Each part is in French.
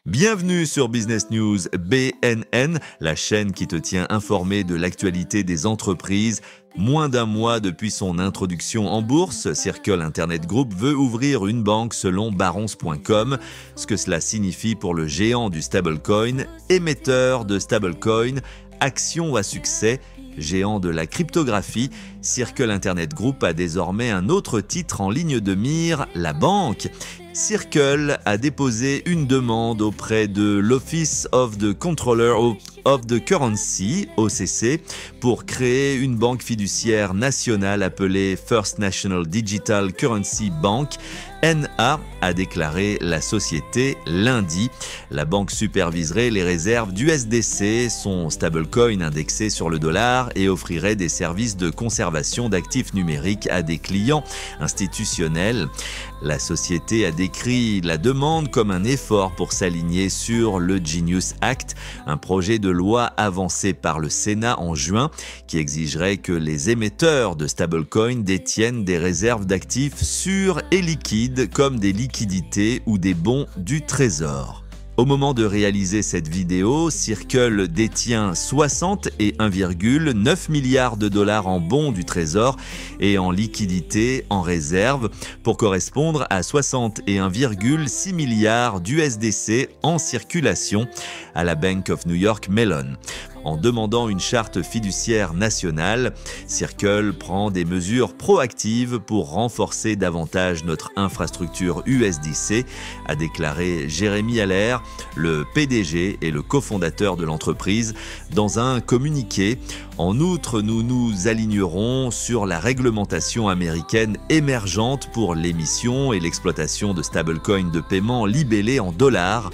Bienvenue sur Business News BNN, la chaîne qui te tient informé de l'actualité des entreprises. Moins d'un mois depuis son introduction en bourse, Circle Internet Group veut ouvrir une banque selon Barron's.com. Ce que cela signifie pour le géant du stablecoin, émetteur de stablecoin, action à succès. Géant de la cryptographie, Circle Internet Group a désormais un autre titre en ligne de mire, la banque. Circle a déposé une demande auprès de l'Office of the Comptroller of the Currency, OCC, pour créer une banque fiduciaire nationale appelée First National Digital Currency Bank. NA a déclaré la société lundi. La banque superviserait les réserves d'USDC, son stablecoin indexé sur le dollar, et offrirait des services de conservation d'actifs numériques à des clients institutionnels. La société a décrit la demande comme un effort pour s'aligner sur le Genius Act, un projet de loi avancé par le Sénat en juin qui exigerait que les émetteurs de stablecoins détiennent des réserves d'actifs sûrs et liquides comme des liquidités ou des bons du Trésor. Au moment de réaliser cette vidéo, Circle détient 61,9 milliards de dollars en bons du Trésor et en liquidités en réserve pour correspondre à 61,6 milliards d'USDC en circulation à la Bank of New York Mellon. En demandant une charte fiduciaire nationale, Circle prend des mesures proactives pour renforcer davantage notre infrastructure USDC, a déclaré Jérémy Allaire, le PDG et le cofondateur de l'entreprise, dans un communiqué. En outre, nous nous alignerons sur la réglementation américaine émergente pour l'émission et l'exploitation de stablecoins de paiement libellés en dollars.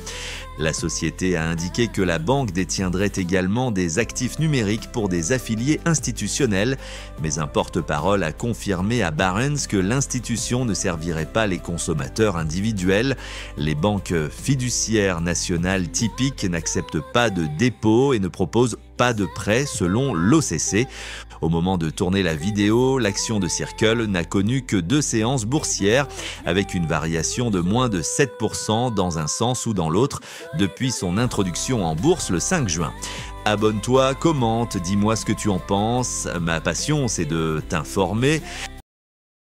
La société a indiqué que la banque détiendrait également des actifs numériques pour des affiliés institutionnels, mais un porte-parole a confirmé à Barron's que l'institution ne servirait pas les consommateurs individuels. Les banques fiduciaires nationales typiques n'acceptent pas de dépôt et ne proposent pas de prêt selon l'OCC. Au moment de tourner la vidéo, l'action de Circle n'a connu que 2 séances boursières avec une variation de moins de 7% dans un sens ou dans l'autre depuis son introduction en bourse le 5 juin. Abonne-toi, commente, dis-moi ce que tu en penses. Ma passion, c'est de t'informer.